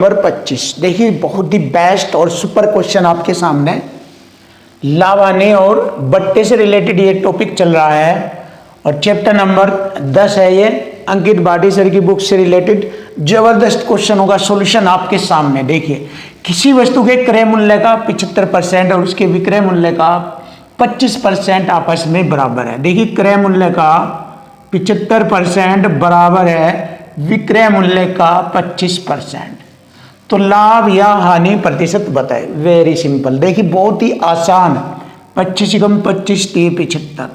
Number 25 देखिए, बहुत ही best और सुपर क्वेश्चन आपके सामने। लाभ आने और बट्टे से रिलेटेड ये टॉपिक चल रहा है और चैप्टर नंबर 10 है ये, अंकित भाटी सर की बुक से रिलेटेड जबरदस्त क्वेश्चनों का सॉल्यूशन आपके सामने। देखिए, किसी वस्तु के क्रय मूल्य का 75% और उसके विक्रय मूल्य का 25% आपस में बराबर है। देखिए, क्रय मूल्य का 75% बराबर है विक्रय मूल्य का 25%, तो लाभ या हानि प्रतिशत बताए। वेरी सिंपल, देखिए बहुत ही आसान। 25 कम 25 30 75।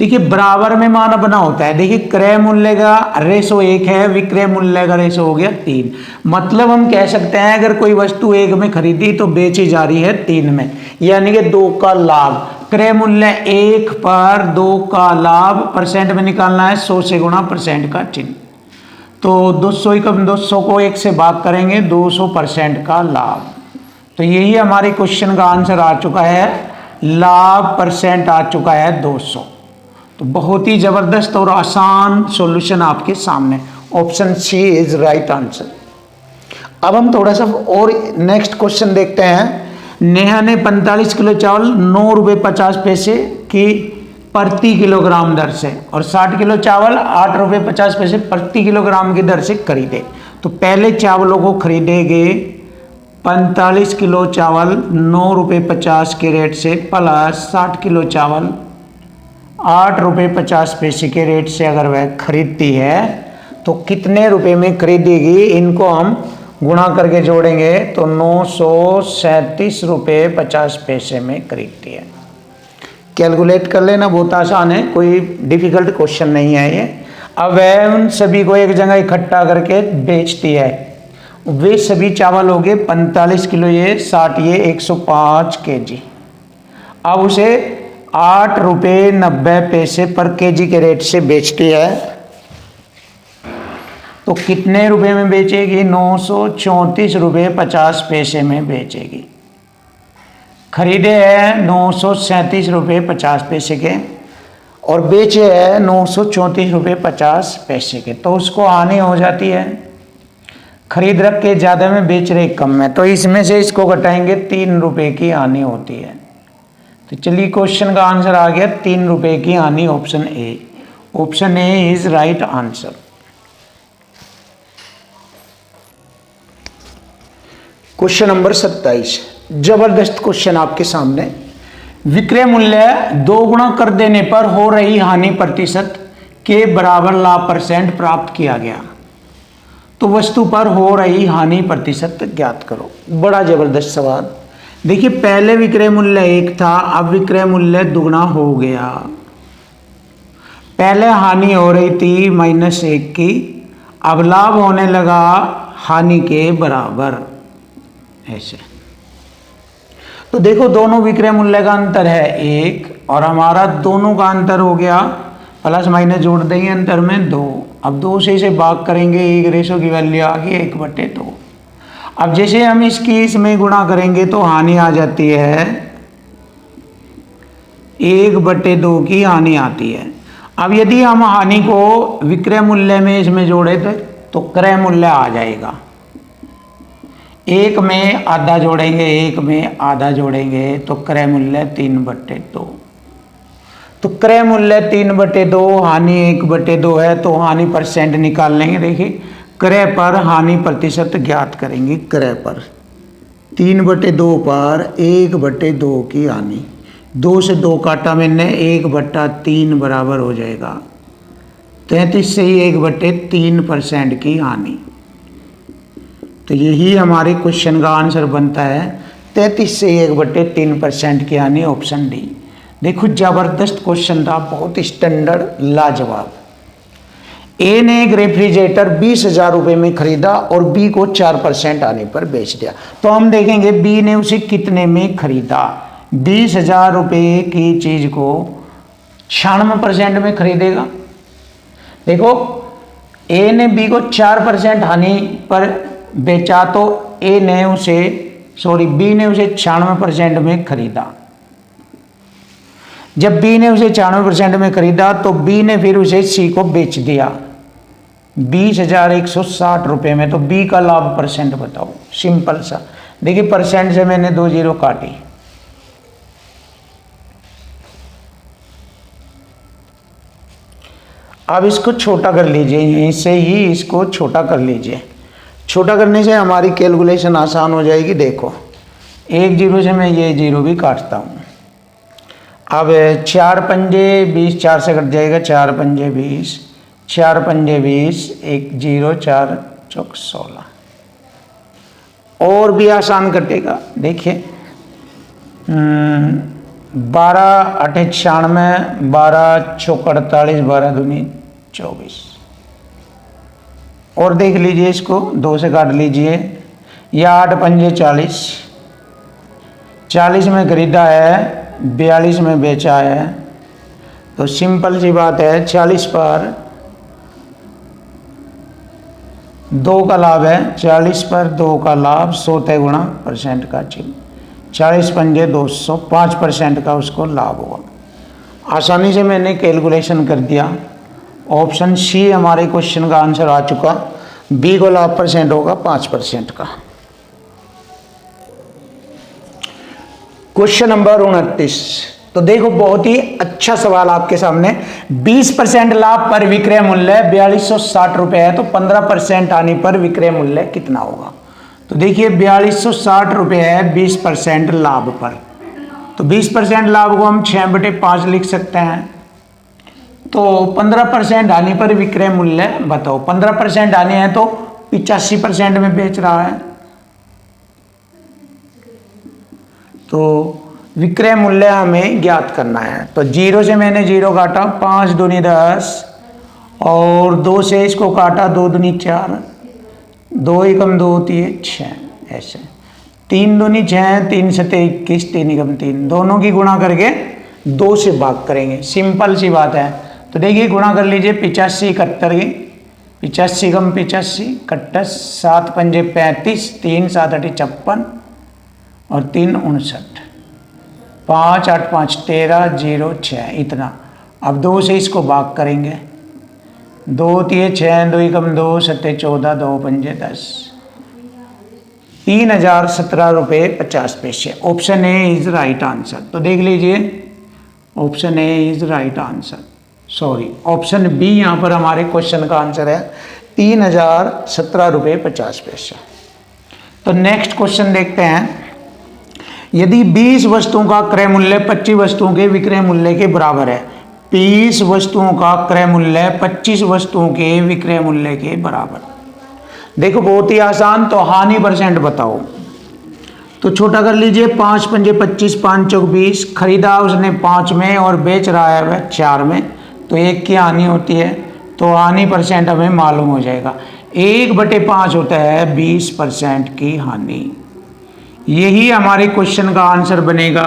देखिए बराबर में मान बना होता है। देखिए क्रय मूल्य का रेशो 1 है, विक्रय मूल्य का रेशो हो गया 3। मतलब हम कह सकते हैं अगर कोई वस्तु 1 में खरीदी तो बेची जा रही है 3 में, यानी कि 2 का लाभ। क्रय मूल्य 1 पर 2 का लाभ परसेंट में निकालना है, 100 से गुणा परसेंट का चिन्ह। तो 200 कम 200 को 1 से भाग करेंगे, 200% का लाभ। तो यही हमारे क्वेश्चन का आंसर आ चुका है, लाभ परसेंट आ चुका है 200। तो बहुत ही जबरदस्त और आसान सॉल्यूशन आपके सामने, option C is right answer. अब हम थोड़ा सा और नेक्स्ट क्वेश्चन देखते हैं। नेहा ने 45 किलो चावल 9 रुपये 50 पैसे की प्रति किलोग्राम दर से और 60 किलो चावल 8 रुपये 50 पैसे प्रति किलोग्राम की दर से खरीदे। तो पहले चावलों को खरीदेंगे 45 किलो चावल 9 रुपये 50 के रेट से प्लस 60 किलो चावल 8 रुपये 50 पैसे के रेट से अगर वह खरीदती है तो कितने रुपए में खरीदेगी। इनको हम गुणा करके जोड़ेंगे तो 937 रुपये 50 पैसे में खरीदती है। कैलकुलेट कर लेना, बहुत आसान है, कोई डिफिकल्ट क्वेश्चन नहीं है ये। अब वह उन सभी को एक जगह इकट्ठा करके बेचती है। वे सभी चावल हो गए 45 किलो ये, 60 ये, 105 केजी। अब उसे 8 रुपये 90 पैसे पर केजी के रेट से बेचती है, तो कितने रुपए में बेचेगी। 934 रुपये 50 पैसे में बेचेगी। खरीदे हैं 937 रुपये 50 पैसे के और बेचे हैं 934 रुपये 50 पैसे के, तो उसको हानि हो जाती है। खरीद रख के ज़्यादा में, बेच रहे कम में, तो इसमें से इसको घटाएंगे 3 रुपये की हानि होती है। तो चलिए क्वेश्चन का आंसर आ गया 3 रुपये की हानि, option A. Option A is right answer. Question number 27, जबरदस्त क्वेश्चन आपके सामने। विक्रय मूल्य 2 गुणा कर देने पर हो रही हानि प्रतिशत के बराबर लाभ परसेंट प्राप्त किया गया, तो वस्तु पर हो रही हानि प्रतिशत ज्ञात करो। बड़ा जबरदस्त सवाल। देखिए पहले विक्रय मूल्य 1 था, अब विक्रय मूल्य दुगना हो गया। पहले हानि हो रही थी -1 की, अब लाभ होने लगा हानि के बराबर, ऐसे। तो देखो दोनों विक्रय मूल्य का अंतर है 1 और हमारा दोनों का अंतर हो गया, प्लस माइनस जोड़ देंगे अंतर में 2। अब 2 से इसे भाग करेंगे, 1 रेशो की वैल्यू आ गई 1/2। अब जैसे हम इसकी इसमें गुणा करेंगे तो हानि आ जाती है 1/2 की हानि आती है। अब यदि हम हानि को विक्रय मूल्य में इसमें जोड़े तो क्रय मूल्य आ जाएगा। 1 में आधा जोड़ेंगे, 1 में आधा जोड़ेंगे तो क्रय मूल्य 3/2। तो क्रय मूल्य 3/2, हानि 1/2 है, तो हानि परसेंट निकाल लेंगे। देखिए क्रय पर हानि प्रतिशत ज्ञात करेंगे। क्रय पर 3/2 पर 1/2 की हानि, 2 से 2 काटा मैंने, 1/3 बराबर हो जाएगा 33 से ही 1/3% की हानि। तो यही हमारे क्वेश्चन का आंसर बनता है 33 से 1/3% की हानि, ऑप्शन डी। देखो जबरदस्त क्वेश्चन था, बहुत स्टैंडर्ड, लाजवाब। ए ने एक रेफ्रिजरेटर 20,000 रुपये में खरीदा और बी को 4% आने पर बेच दिया। तो हम देखेंगे बी ने उसे कितने में खरीदा। 20,000 रुपये की चीज को 96% में खरीदेगा। देखो ए ने बी को 4% हानि पर बेचा, तो बी ने उसे 96% में खरीदा। जब बी ने उसे 96% में खरीदा तो बी ने फिर उसे सी को बेच दिया 20,160 रुपये में, तो बी का लाभ परसेंट बताओ। सिंपल सा, देखिए परसेंट से मैंने 2 जीरो काटी। अब इसको छोटा कर लीजिए, यहीं से ही इसको छोटा कर लीजिए। छोटा करने से हमारी कैलकुलेशन आसान हो जाएगी। देखो 1 जीरो से मैं ये जीरो भी काटता हूँ। अब 4 पंजे 20, 4 से कट जाएगा, 4 पंजे 20, 4 पंजे 20, 1 जीरो, 4 चौक 16। और भी आसान कटेगा, देखिए 12 आठे 96, 12 चौक 48, 12 दूनी 24। और देख लीजिए, इसको 2 से काट लीजिए, या 8 पंजे 40, 40 में खरीदा है, 42 में बेचा है। तो सिंपल सी बात है, 40 पर 2 का लाभ है, 40 पर 2 का लाभ 100 तय गुणा परसेंट का चिन्ह, 40 पंजे 200, 5% का उसको लाभ होगा। आसानी से मैंने कैलकुलेशन कर दिया। ऑप्शन सी हमारे क्वेश्चन का आंसर आ चुका। बी को लाभ परसेंट होगा 5% का। क्वेश्चन नंबर 29, तो देखो बहुत ही अच्छा सवाल आपके सामने। 20% लाभ पर विक्रय मूल्य 4260 रुपये है, तो 15% आने पर विक्रय मूल्य कितना होगा। तो देखिए 4260 रुपये है 20% लाभ पर, तो 20% लाभ को हम 6/5 लिख सकते हैं। तो 15% आने पर विक्रय मूल्य बताओ। 15% आने हैं तो 85% में बेच रहा है, तो विक्रय मूल्य हमें ज्ञात करना है। तो 0 से मैंने 0 काटा, 5 दूनी 10, और 2 से इसको काटा, 2 दूनी 4, 2 एकम 2 होती है 6, ऐसे 3 दूनी 6, 3 सते 21, 3 एकम 3, दोनों की गुणा करके 2 से भाग करेंगे। सिंपल सी बात है। तो देखिए गुणा कर लीजिए, 85 71 की, 85 कम 85 कट्टस, 7 पंजे 35, 3 7 8 56, और 3 59, 5 8 5 13, 0 6, इतना। अब 2 से इसको भाग करेंगे, 2 3 6, 2 एकम 2 सत्ते 14, 2 पंजे 10, 3017 रुपये 50 पैसे। Option A is right answer. तो देख लीजिए, option A is right answer, sorry option B यहाँ पर हमारे क्वेश्चन का आंसर है 3017 रुपये 50 पैसे। तो नेक्स्ट क्वेश्चन देखते हैं। यदि 20 वस्तुओं का क्रय मूल्य 25 वस्तुओं के विक्रय मूल्य के बराबर है, 20 वस्तुओं का क्रय मूल्य 25 वस्तुओं के विक्रय मूल्य के बराबर। देखो बहुत ही आसान, तो हानि परसेंट बताओ। तो छोटा कर लीजिए, 5 पंजे 25, 5 चौक 20, खरीदा उसने 5 में और बेच रहा है वह 4 में, तो 1 की हानि होती है। तो हानि परसेंट हमें मालूम हो जाएगा, 1/5 होता है 20% की हानि। यही हमारे क्वेश्चन का आंसर बनेगा,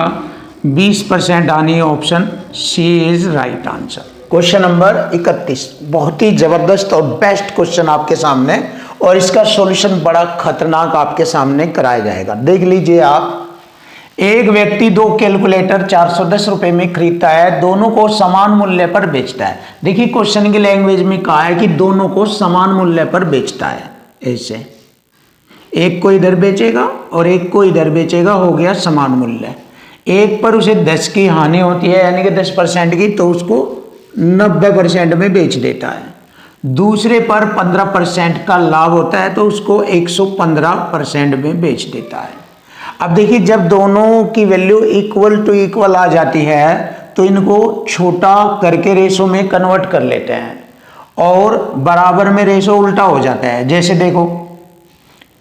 20% हानि। Option C is right answer. Question number 31, बहुत ही जबरदस्त और बेस्ट क्वेश्चन आपके सामने, और इसका सॉल्यूशन बड़ा खतरनाक आपके सामने कराया जाएगा। देख लीजिए आप, एक व्यक्ति 2 कैलकुलेटर 410 रुपये में खरीदता है, दोनों को समान मूल्य पर बेचता है। देखिए क्वेश्चन की लैंग्वेज में कहा है कि दोनों को समान मूल्य पर बेचता है। ऐसे एक को इधर बेचेगा और एक को इधर बेचेगा, हो गया समान मूल्य। एक पर उसे 10 की हानि होती है, यानी कि 10% की, तो उसको 90% में बेच देता है। दूसरे पर 15% का लाभ होता है, तो उसको 115% में बेच देता है। अब देखिए जब दोनों की वैल्यू इक्वल टू इक्वल आ जाती है, तो इनको छोटा करके रेशो में कन्वर्ट कर लेते हैं, और बराबर में रेशो उल्टा हो जाता है। जैसे देखो,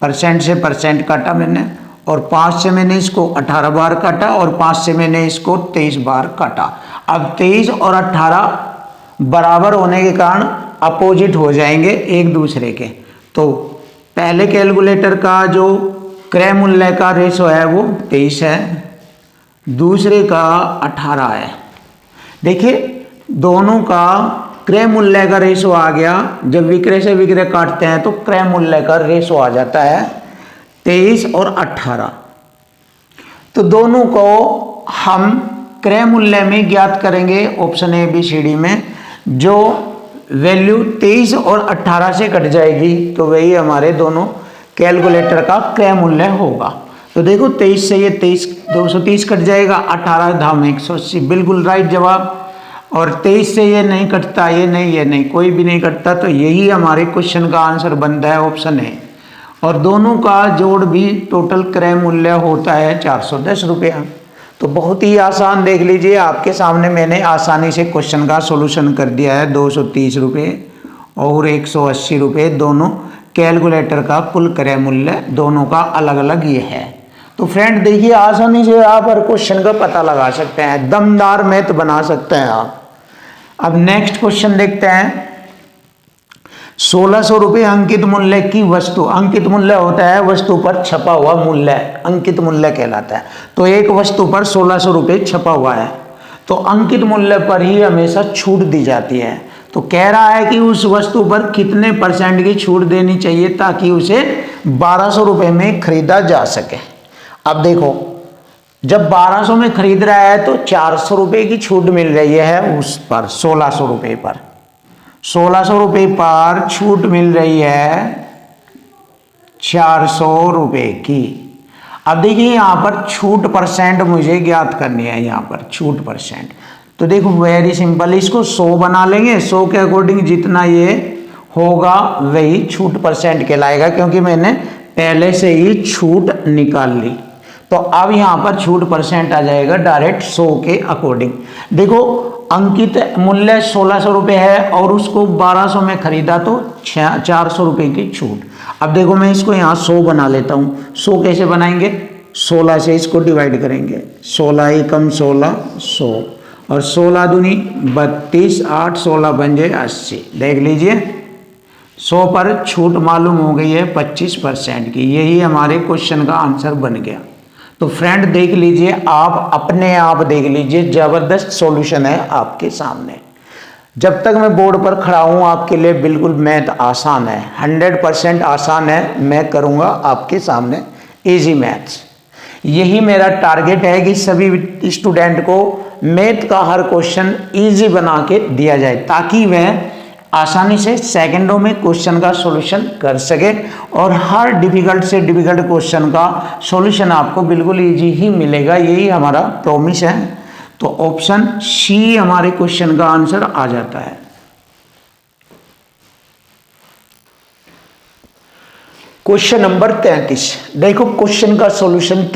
परसेंट से परसेंट काटा मैंने, और 5 से मैंने इसको 18 बार काटा, और 5 से मैंने इसको 23 बार काटा। अब 23 और 18 बराबर होने के कारण अपोजिट हो जाएंगे एक दूसरे के। तो पहले कैलकुलेटर का जो क्रय मूल्य का रेशो है वो 23 है, दूसरे का 18 है। देखिए दोनों का क्रय मूल्य का रेशो आ गया, जब विक्रय से विक्रय काटते हैं तो क्रय मूल्य का रेशो आ जाता है 23 और 18। तो दोनों को हम क्रय मूल्य में ज्ञात करेंगे option A B C D में। जो वैल्यू 23 और 18 से कट जाएगी तो वही हमारे दोनों कैलकुलेटर का क्रय मूल्य होगा। तो देखो 23 से ये 230 कट जाएगा, 18 धाम 180, बिल्कुल राइट जवाब। और 23 से ये नहीं कटता, ये नहीं, कोई भी नहीं कटता, तो यही हमारे क्वेश्चन का आंसर बनता है, ऑप्शन है। और दोनों का जोड़ भी टोटल क्रय मूल्य होता है 410 रुपया। तो बहुत ही आसान, देख लीजिए आपके सामने मैंने आसानी से क्वेश्चन का सॉल्यूशन कर दिया है। 230 रुपये और 180 रुपये दोनों कैलकुलेटर का कुल क्रय मूल्य दोनों का अलग अलग ये है। तो फ्रेंड देखिए आसानी से आप हर क्वेश्चन का पता लगा सकते हैं, दमदार मैथ बना सकते हैं आप। अब नेक्स्ट क्वेश्चन देखते हैं। 1600 रुपये अंकित मूल्य की वस्तु, अंकित मूल्य होता है वस्तु पर छपा हुआ मूल्य, अंकित मूल्य कहलाता है। तो एक वस्तु पर 1600 रुपये छपा हुआ है, तो अंकित मूल्य पर ही हमेशा छूट दी जाती है। तो कह रहा है कि उस वस्तु पर कितने % की छूट देनी चाहिए ताकि उसे 1200 रुपये में खरीदा जा सके। अब देखो जब 1200 में खरीद रहा है तो 400 रुपये की छूट मिल रही है उस पर, 1600 रुपये पर, 1600 रुपये पर छूट मिल रही है 400 रुपये की। अब देखिए यहाँ पर छूट % मुझे ज्ञात करनी है, यहाँ पर छूट %। तो देखो वेरी सिंपल, इसको 100 बना लेंगे, 100 के अकॉर्डिंग जितना ये होगा वही छूट % कहलाएगा, क्योंकि मैंने पहले से ही छूट निकाल ली। तो अब यहाँ पर छूट % आ जाएगा डायरेक्ट 100 के अकॉर्डिंग। देखो अंकित मूल्य 1600 रुपये है और उसको 1200 में खरीदा तो 400 रुपये की छूट। अब देखो मैं इसको यहाँ 100 बना लेता हूँ। 100 कैसे बनाएंगे, 16 से इसको डिवाइड करेंगे, 16 एकम 16, 100 और 16 दूनी 32, 8 16 बन जाए 80। देख लीजिए 100 पर छूट मालूम हो गई है 25% की। यही हमारे क्वेश्चन का आंसर बन गया। तो फ्रेंड देख लीजिए, आप अपने आप देख लीजिए, जबरदस्त सॉल्यूशन है आपके सामने। जब तक मैं बोर्ड पर खड़ा हूँ आपके लिए बिल्कुल मैथ आसान है, 100% आसान है। मैं करूँगा आपके सामने इजी मैथ्स। यही मेरा टारगेट है कि सभी स्टूडेंट को मैथ का हर क्वेश्चन इजी बना के दिया जाए ताकि वह आसानी से सेकंडों में क्वेश्चन का सॉल्यूशन कर सके और हर डिफिकल्ट से डिफिकल्ट क्वेश्चन का सॉल्यूशन आपको बिल्कुल इजी ही मिलेगा। यही हमारा प्रॉमिस है। तो ऑप्शन सी हमारे क्वेश्चन का आंसर आ जाता है। Question number 33। देखो क्वेश्चन का सॉल्यूशन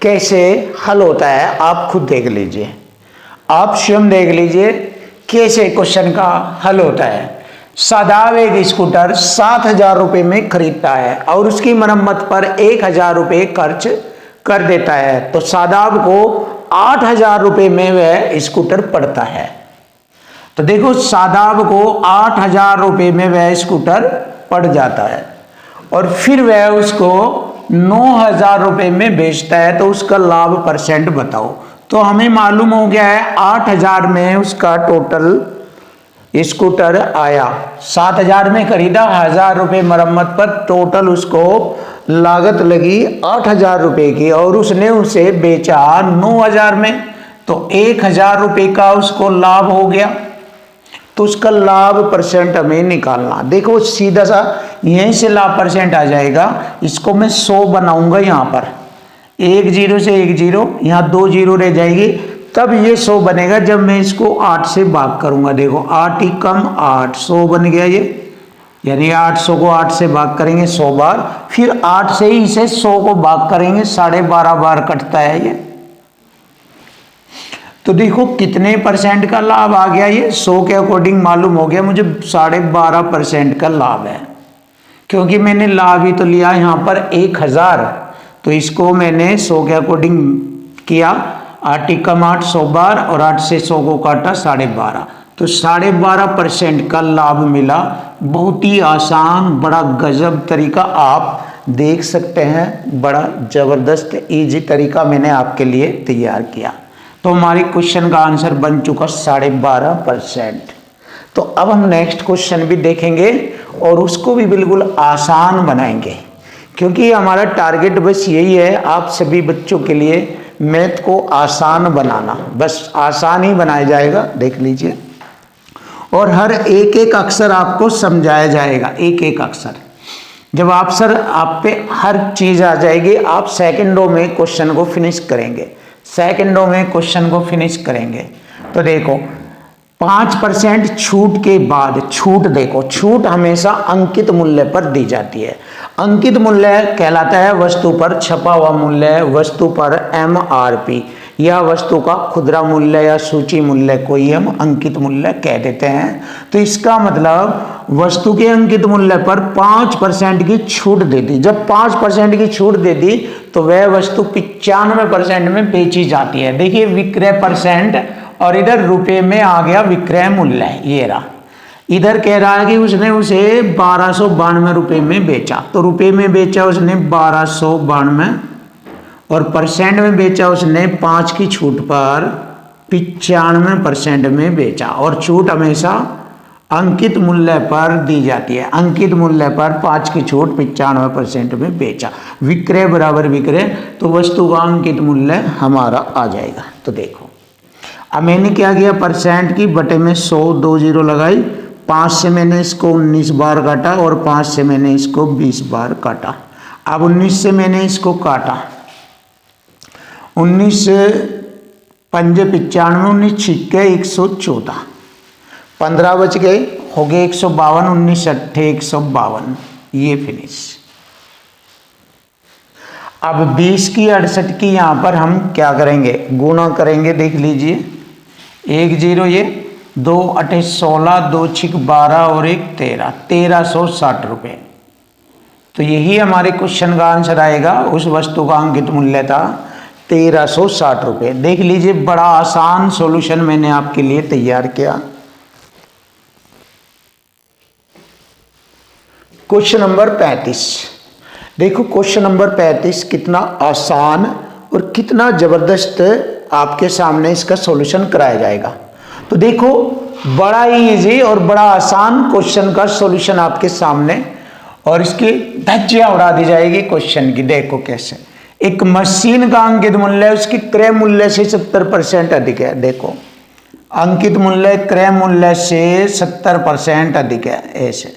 कैसे हल होता है आप खुद देख लीजिए, आप स्वयं देख लीजिए कैसे क्वेश्चन का हल होता है। शादाब एक स्कूटर 7000 रुपये में खरीदता है और उसकी मरम्मत पर 1000 रुपये खर्च कर देता है, तो शादाब को 8000 रुपये में वह स्कूटर पड़ता है। तो देखो शादाब को 8000 रुपये में वह स्कूटर पड़ जाता है और फिर वह उसको 9000 रुपये में बेचता है, तो उसका लाभ % बताओ। तो हमें मालूम हो गया है 8000 में उसका टोटल स्कूटर आया, 7000 में खरीदा, 1000 रुपये मरम्मत पर, टोटल उसको लागत लगी 8000 रुपये की और उसने उसे बेचा 9000 में, तो 1000 रुपये का उसको लाभ हो गया। तो उसका लाभ % हमें निकालना। देखो सीधा सा यहीं से लाभ % आ जाएगा। इसको मैं 100 बनाऊंगा, यहाँ पर 1 0 से 1 0, यहाँ 2 0 रह जाएगी, तब ये 100 बनेगा जब मैं इसको 8 से भाग करूंगा। देखो 8 एकम 8, 100 बन गया ये, यानी 800 को 8 से भाग करेंगे 100 बार, फिर 8 से ही इसे 100 को भाग करेंगे, 12.5 बार कटता है ये। तो देखो कितने % का लाभ आ गया, ये 100 के अकॉर्डिंग मालूम हो गया मुझे 12.5% का लाभ है, क्योंकि मैंने लाभ ही तो लिया यहाँ पर 1000, तो इसको मैंने 100 के अकॉर्डिंग किया, 8 एकम 8, 100 बार और 8 से 100 को काटा 12.5, तो 12.5% का लाभ मिला। बहुत ही आसान, बड़ा गजब तरीका आप देख सकते हैं, बड़ा ज़बरदस्त इजी तरीका मैंने आपके लिए तैयार किया। तो हमारे क्वेश्चन का आंसर बन चुका 12.5%। तो अब हम नेक्स्ट क्वेश्चन भी देखेंगे और उसको भी बिल्कुल आसान बनाएंगे, क्योंकि हमारा टारगेट बस यही है, आप सभी बच्चों के लिए मैथ को आसान बनाना, बस आसान ही बनाया जाएगा। देख लीजिए और हर एक एक अक्षर आपको समझाया जाएगा, एक एक अक्षर। जब आप सर आप पे हर चीज़ आ जाएगी, आप सेकंडों में क्वेश्चन को फिनिश करेंगे, सेकंडों में क्वेश्चन को फिनिश करेंगे। तो देखो 5% छूट के बाद, छूट देखो, छूट हमेशा अंकित मूल्य पर दी जाती है। अंकित मूल्य कहलाता है वस्तु पर छपा हुआ मूल्य, वस्तु पर MRP या वस्तु का खुदरा मूल्य या सूची मूल्य को ही हम अंकित मूल्य कह देते हैं। तो इसका मतलब वस्तु के अंकित मूल्य पर 5% की छूट दे दी। जब 5% की छूट दे दी तो वह वस्तु 95% में बेची जाती है। देखिए विक्रय परसेंट, और इधर रुपए में आ गया विक्रय मूल्य, ये रहा। इधर कह रहा है कि उसने उसे 1292 रुपये में बेचा, तो रुपये में बेचा उसने 1292 और परसेंट में बेचा उसने 5 की छूट पर 95% में बेचा। और छूट हमेशा अंकित मूल्य पर दी जाती है। अंकित मूल्य पर 5 की छूट 95% में बेचा। विक्रय बराबर विक्रय, तो वस्तु का अंकित मूल्य हमारा आ जाएगा। तो देखो अब मैंने क्या किया, परसेंट की बटे में 100 2 जीरो लगाई, 5 से मैंने इसको 19 बार काटा और 5 से मैंने इसको 20 बार काटा। अब 19 से मैंने इसको काटा, 19 पंजे 95, 19 छिक्के 114, 15 बच गए, हो गए 152, 19 अट्ठे 152, ये फिनिश। अब 20 की 68 की यहाँ पर हम क्या करेंगे, गुणा करेंगे। देख लीजिए 1 जीरो, ये 2 अट्ठे 16, 2 छिक 12 और 1 13, 1360 रुपये। तो यही हमारे क्वेश्चन का आंसर आएगा। उस वस्तु का अंकित मूल्य था 1360 रुपये। देख लीजिए बड़ा आसान सॉल्यूशन मैंने आपके लिए तैयार किया। क्वेश्चन नंबर 35, देखो क्वेश्चन नंबर 35 कितना आसान और कितना जबरदस्त आपके सामने इसका सॉल्यूशन कराया जाएगा। तो देखो बड़ा ही इजी और बड़ा आसान क्वेश्चन का सॉल्यूशन आपके सामने, और इसकी धज्जियां उड़ा दी जाएगी क्वेश्चन की। देखो कैसे, एक मशीन का अंकित मूल्य उसकी क्रय मूल्य से 70% अधिक है। देखो अंकित मूल्य क्रय मूल्य से 70% अधिक है। ऐसे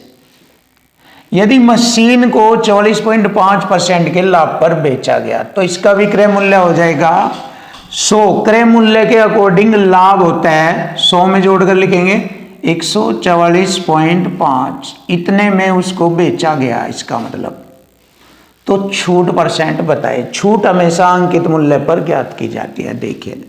यदि मशीन को 44.5% के लाभ पर बेचा गया तो इसका विक्रय मूल्य हो जाएगा 100। क्रय मूल्य के अकॉर्डिंग लाभ होता है 100 में जोड़कर लिखेंगे 144.5, इतने में उसको बेचा गया। इसका मतलब तो छूट परसेंट बताए। छूट हमेशा अंकित मूल्य पर ज्ञात की जाती है। देखिए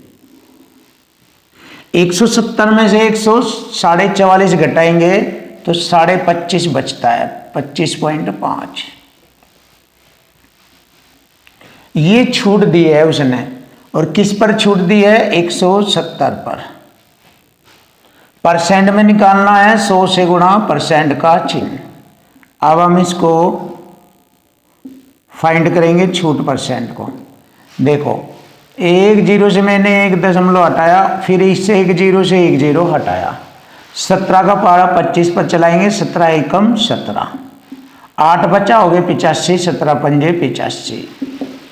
170 में से 144 घटाएंगे तो 25.5 बचता है, 25.5। ये छूट दी है उसने, और किस पर छूट दी है, 170 पर। परसेंट में निकालना है 100 से गुणा परसेंट का चिन्ह। अब हम इसको फाइंड करेंगे छूट परसेंट को। देखो 1 जीरो से मैंने 1 दशमलव हटाया, फिर इससे 1 जीरो से 1 जीरो हटाया, 17 का पारा 25 पर चलाएंगे, 17 एकम 17, 8 बचा, हो गए 85, 17 पंजे 85,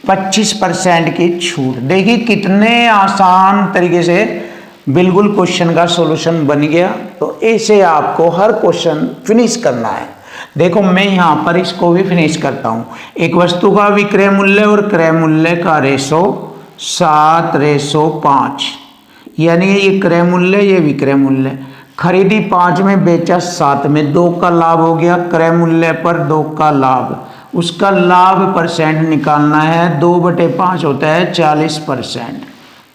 25% की छूट। देखिए कितने आसान तरीके से बिल्कुल क्वेश्चन का सॉल्यूशन बन गया। तो ऐसे आपको हर क्वेश्चन फिनिश करना है। देखो मैं यहाँ पर इसको भी फिनिश करता हूँ। एक वस्तु का विक्रय मूल्य और क्रय मूल्य का रेशो 7:5, यानी ये क्रय मूल्य ये विक्रय मूल्य। खरीदी 5 में, बेचा 7 में, 2 का लाभ हो गया क्रय मूल्य पर 2 का लाभ। उसका लाभ परसेंट निकालना है, 2/5 होता है 40%,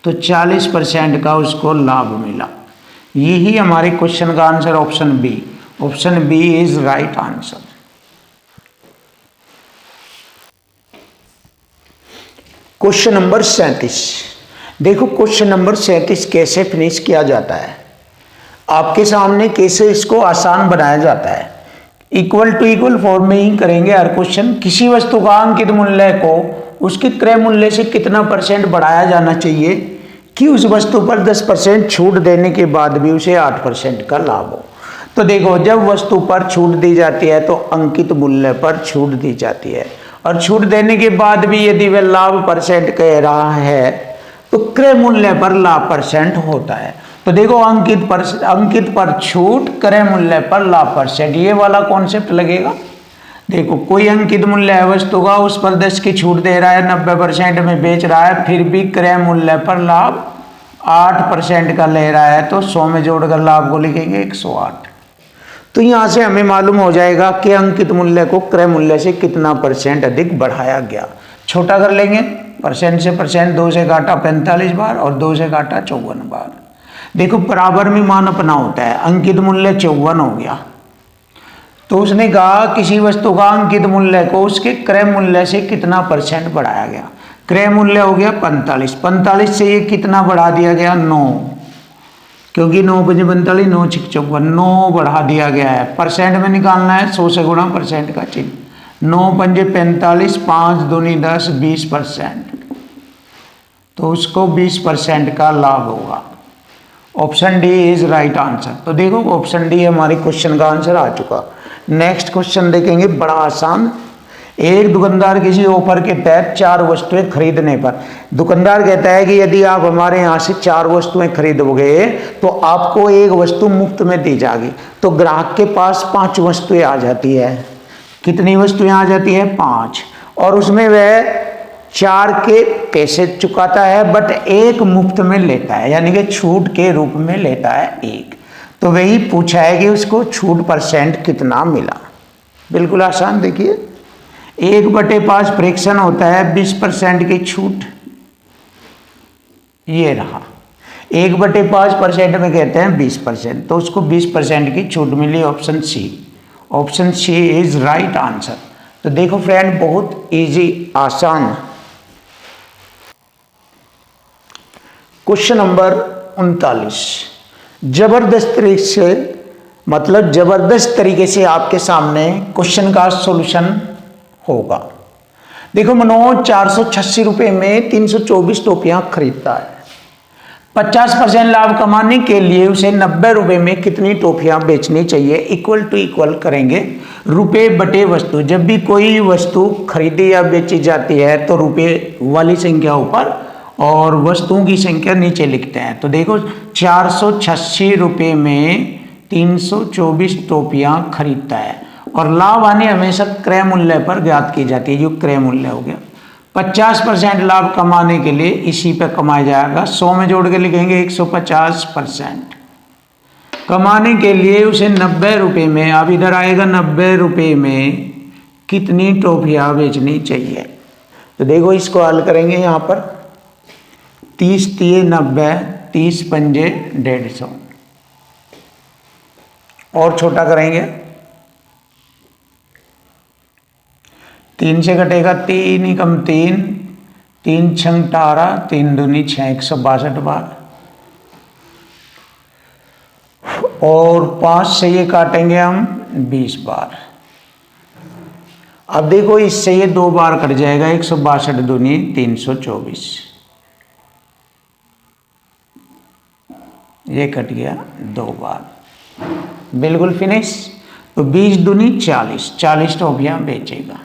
तो 40% का उसको लाभ मिला। यही हमारे क्वेश्चन का answer option B. Option B is right answer. Question number 37, देखो क्वेश्चन नंबर 37 कैसे फिनिश किया जाता है, आपके सामने कैसे इसको आसान बनाया जाता है। इक्वल टू इक्वल फॉर्म में ही करेंगे हर क्वेश्चन। किसी वस्तु का अंकित मूल्य को उसके क्रय मूल्य से कितना परसेंट बढ़ाया जाना चाहिए कि उस वस्तु पर 10% छूट देने के बाद भी उसे 8% का लाभ हो। तो देखो जब वस्तु पर छूट दी जाती है तो अंकित मूल्य पर छूट दी जाती है, और छूट देने के बाद भी यदि वह लाभ परसेंट कह रहा है तो क्रय मूल्य पर लाभ परसेंट होता है। तो देखो अंकित पर छूट, क्रय मूल्य पर लाभ परसेंट, ये वाला कॉन्सेप्ट लगेगा। देखो कोई अंकित मूल्य है वस्तु का, उस पर 10 की छूट दे रहा है, 90% में बेच रहा है, फिर भी क्रय मूल्य पर लाभ 8% का ले रहा है, तो 100 में जोड़कर लाभ को लिखेंगे 108। तो यहाँ से हमें मालूम हो जाएगा कि अंकित मूल्य को क्रय मूल्य से कितना परसेंट अधिक बढ़ाया गया। छोटा कर लेंगे, परसेंट से परसेंट 2 से काटा 45 बार और 2 से काटा 54 बार। देखो बराबर में मान अपना होता है, अंकित मूल्य 54 हो गया, तो उसने कहा किसी वस्तु का अंकित मूल्य को उसके क्रय मूल्य से कितना परसेंट बढ़ाया गया। क्रय मूल्य हो गया 45, 45 से ये कितना बढ़ा दिया गया 9, क्योंकि 9 पंजे 45, 9 छक 54, 9 बढ़ा दिया गया है। परसेंट में निकालना है, 100 से गुणा परसेंट का चिन्ह, 9 पंजे 45, 5 दूनी 10, 20%, तो उसको 20% का लाभ होगा। Option D is right answer. तो देखो ऑप्शन डी हमारे क्वेश्चन का आंसर आ चुका। नेक्स्ट क्वेश्चन देखेंगे, बड़ा आसान। एक दुकानदार किसी ऑफर के तहत 4 वस्तुएं खरीदने पर, दुकानदार कहता है कि यदि आप हमारे यहाँ से 4 वस्तुएं खरीदोगे तो आपको 1 वस्तु मुफ्त में दी जाएगी। तो ग्राहक के पास 5 वस्तुएं आ जाती है। कितनी वस्तुएं आ जाती है? 5। और उसमें वह 4 के पैसे चुकाता है, बट 1 मुफ्त में लेता है, यानी कि छूट के रूप में लेता है 1। तो वही पूछा है कि उसको छूट परसेंट कितना मिला। बिल्कुल आसान। देखिए 1/5 फ्रैक्शन होता है 20% की छूट, ये रहा 1/5% में कहते हैं 20%, तो उसको 20% की छूट मिली। Option C, option C is right answer. तो देखो फ्रेंड बहुत इजी आसान। क्वेश्चन नंबर 39, जबरदस्त तरीके से आपके सामने क्वेश्चन का सॉल्यूशन होगा। देखो मनोज 486 रुपये में 324 टोपियां खरीदता है। 50% लाभ कमाने के लिए उसे 90 रुपये में कितनी टोपियां बेचनी चाहिए? इक्वल टू इक्वल करेंगे रुपए बटे वस्तु। जब भी कोई वस्तु खरीदी या बेची जाती है तो रुपए वाली संख्या ऊपर और वस्तुओं की संख्या नीचे लिखते हैं। तो देखो 486 रुपये में 324 टोपियां खरीदता है और लाभ हानि हमेशा क्रय मूल्य पर ज्ञात की जाती है, जो क्रय मूल्य हो गया। 50% लाभ कमाने के लिए इसी पे कमाया जाएगा, 100 में जोड़ के लिखेंगे 150%। कमाने के लिए उसे 90 रुपये में, अब इधर आएगा 90 रुपये में कितनी टोपियां बेचनी चाहिए। तो देखो इसको हल करेंगे, यहाँ पर 30 3 90, 30 पंजे 150, और छोटा करेंगे, 3 से कटेगा 3 ही कम 3, 3 छंग 18, 3 दूनी 6, 162 बार, और 5 से ये काटेंगे हम 20 बार। अब देखो इससे ये 2 बार कट जाएगा, 162 दूनी 324, ये कट गया 2 बार, बिल्कुल फिनिश। तो 20 दूनी 40, 40 टोपियां बेचेगा।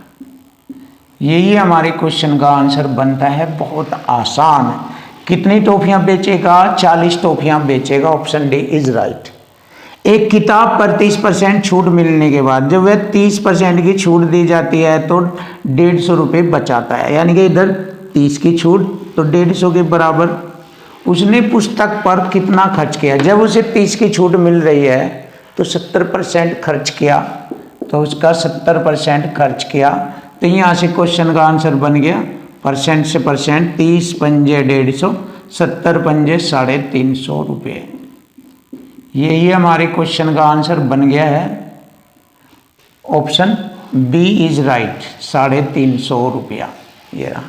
यही हमारे क्वेश्चन का आंसर बनता है, बहुत आसान। कितनी टोपियां बेचेगा? 40 टोपियां बेचेगा। Option D is right. एक किताब पर 30% छूट मिलने के बाद जब वह 30% की छूट दी जाती है तो 150 रुपये बचाता है, यानी कि इधर 30 की छूट तो 150 के बराबर। उसने पुस्तक पर कितना खर्च किया? जब उसे 30 की छूट मिल रही है तो 70% खर्च किया, तो उसका 70% खर्च किया। तो यहाँ से क्वेश्चन का आंसर बन गया परसेंट से परसेंट, 30 पंजे 150, 70 पंजे 350 रुपये। यही हमारे क्वेश्चन का आंसर बन गया है। ऑप्शन बी इज राइट, 350 रुपया ये रहा।